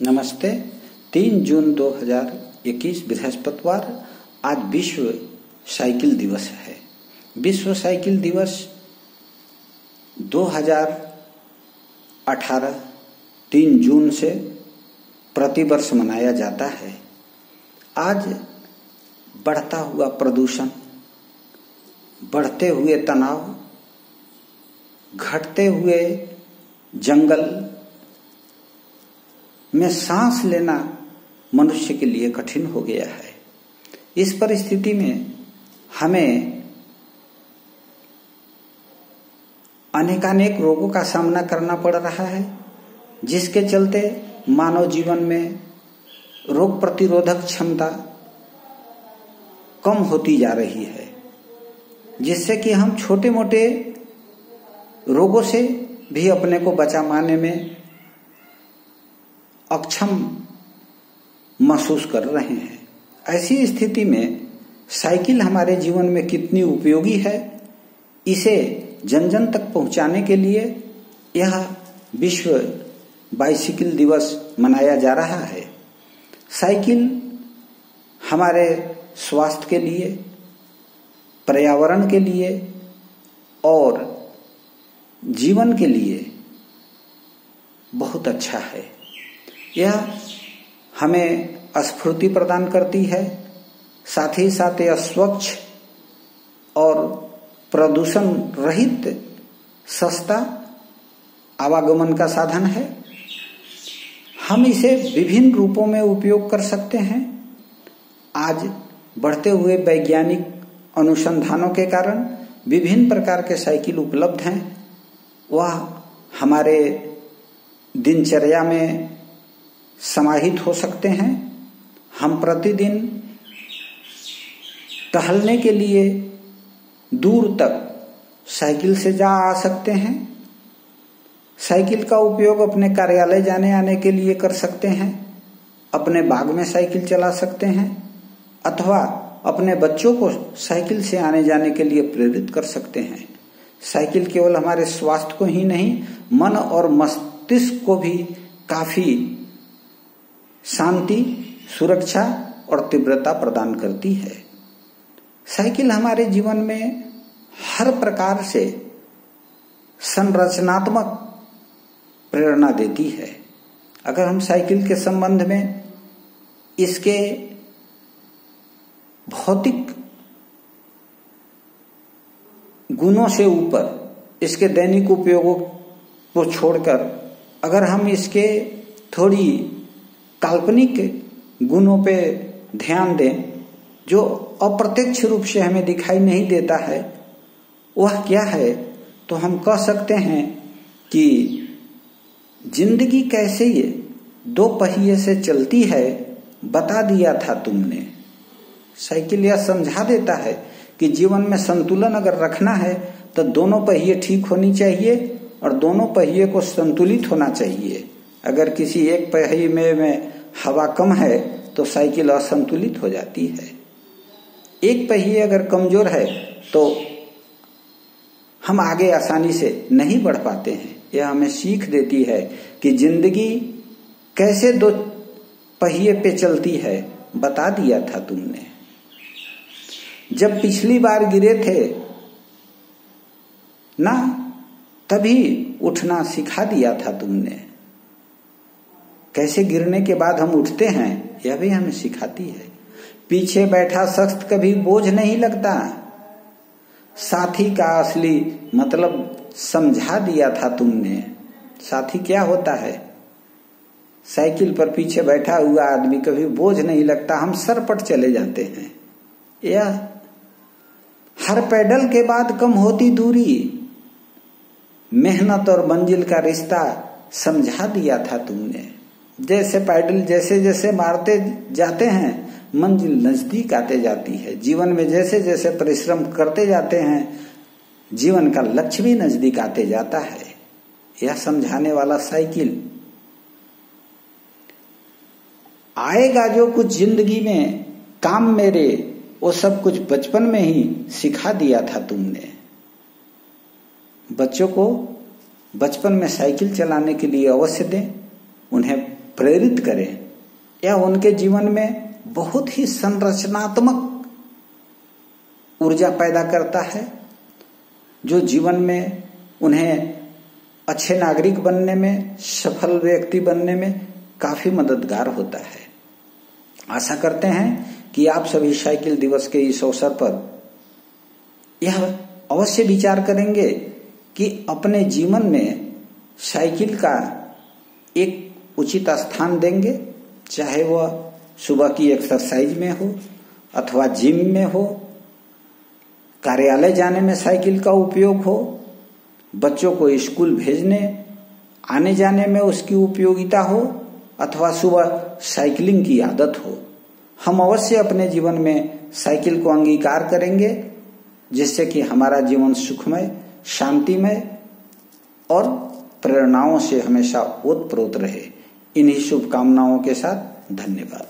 नमस्ते। 3 जून 2021 बृहस्पतिवार। आज विश्व साइकिल दिवस है। विश्व साइकिल दिवस 2018 3 जून से प्रतिवर्ष मनाया जाता है। आज बढ़ता हुआ प्रदूषण, बढ़ते हुए तनाव, घटते हुए जंगल में सांस लेना मनुष्य के लिए कठिन हो गया है। इस परिस्थिति में हमें अनेकानेक रोगों का सामना करना पड़ रहा है, जिसके चलते मानव जीवन में रोग प्रतिरोधक क्षमता कम होती जा रही है, जिससे कि हम छोटे मोटे रोगों से भी अपने को बचा पाने में अक्षम महसूस कर रहे हैं। ऐसी स्थिति में साइकिल हमारे जीवन में कितनी उपयोगी है, इसे जन जन तक पहुंचाने के लिए यह विश्व बाइसिकल दिवस मनाया जा रहा है। साइकिल हमारे स्वास्थ्य के लिए, पर्यावरण के लिए और जीवन के लिए बहुत अच्छा है। यह हमें स्फूर्ति प्रदान करती है, साथ ही साथ यह स्वच्छ और प्रदूषण रहित सस्ता आवागमन का साधन है। हम इसे विभिन्न रूपों में उपयोग कर सकते हैं। आज बढ़ते हुए वैज्ञानिक अनुसंधानों के कारण विभिन्न प्रकार के साइकिल उपलब्ध हैं। वह हमारे दिनचर्या में समाहित हो सकते हैं। हम प्रतिदिन टहलने के लिए दूर तक साइकिल से जा आ सकते हैं। साइकिल का उपयोग अपने कार्यालय जाने आने के लिए कर सकते हैं, अपने बाग में साइकिल चला सकते हैं, अथवा अपने बच्चों को साइकिल से आने जाने के लिए प्रेरित कर सकते हैं। साइकिल केवल हमारे स्वास्थ्य को ही नहीं, मन और मस्तिष्क को भी काफी शांति, सुरक्षा और तीव्रता प्रदान करती है। साइकिल हमारे जीवन में हर प्रकार से संरचनात्मक प्रेरणा देती है। अगर हम साइकिल के संबंध में इसके भौतिक गुणों से ऊपर इसके दैनिक उपयोगों को छोड़कर अगर हम इसके थोड़ी काल्पनिक गुणों पे ध्यान दें, जो अप्रत्यक्ष रूप से हमें दिखाई नहीं देता है, वह क्या है, तो हम कह सकते हैं कि जिंदगी कैसे ये 2 पहिए से चलती है बता दिया था तुमने। साइकिल यह समझा देता है कि जीवन में संतुलन अगर रखना है तो दोनों पहिए ठीक होनी चाहिए और दोनों पहिए को संतुलित होना चाहिए। अगर किसी एक पहिए में हवा कम है तो साइकिल असंतुलित हो जाती है। एक पहिए अगर कमजोर है तो हम आगे आसानी से नहीं बढ़ पाते हैं। यह हमें सीख देती है कि जिंदगी कैसे 2 पहिए पे चलती है बता दिया था तुमने। जब पिछली बार गिरे थे ना, तभी उठना सिखा दिया था तुमने। कैसे गिरने के बाद हम उठते हैं यह भी हमें सिखाती है। पीछे बैठा शख्स कभी बोझ नहीं लगता, साथी का असली मतलब समझा दिया था तुमने। साथी क्या होता है? साइकिल पर पीछे बैठा हुआ आदमी कभी बोझ नहीं लगता, हम सरपट चले जाते हैं। यह हर पैडल के बाद कम होती दूरी, मेहनत और मंजिल का रिश्ता समझा दिया था तुमने। जैसे पैडल जैसे जैसे मारते जाते हैं मंजिल नजदीक आते जाती है। जीवन में जैसे जैसे परिश्रम करते जाते हैं जीवन का लक्ष्य भी नजदीक आते जाता है। यह समझाने वाला साइकिल आएगा जो कुछ जिंदगी में काम मेरे, वो सब कुछ बचपन में ही सिखा दिया था तुमने। बच्चों को बचपन में साइकिल चलाने के लिए अवश्य दें, उन्हें प्रेरित करें। यह उनके जीवन में बहुत ही संरचनात्मक ऊर्जा पैदा करता है, जो जीवन में उन्हें अच्छे नागरिक बनने में, सफल व्यक्ति बनने में काफी मददगार होता है। आशा करते हैं कि आप सभी साइकिल दिवस के इस अवसर पर यह अवश्य विचार करेंगे कि अपने जीवन में साइकिल का एक उचित स्थान देंगे, चाहे वह सुबह की एक्सरसाइज में हो अथवा जिम में हो, कार्यालय जाने में साइकिल का उपयोग हो, बच्चों को स्कूल भेजने आने जाने में उसकी उपयोगिता हो, अथवा सुबह साइकिलिंग की आदत हो। हम अवश्य अपने जीवन में साइकिल को अंगीकार करेंगे, जिससे कि हमारा जीवन सुखमय, शांतिमय और प्रेरणाओं से हमेशा ओतप्रोत रहे। इन्हीं शुभकामनाओं के साथ धन्यवाद।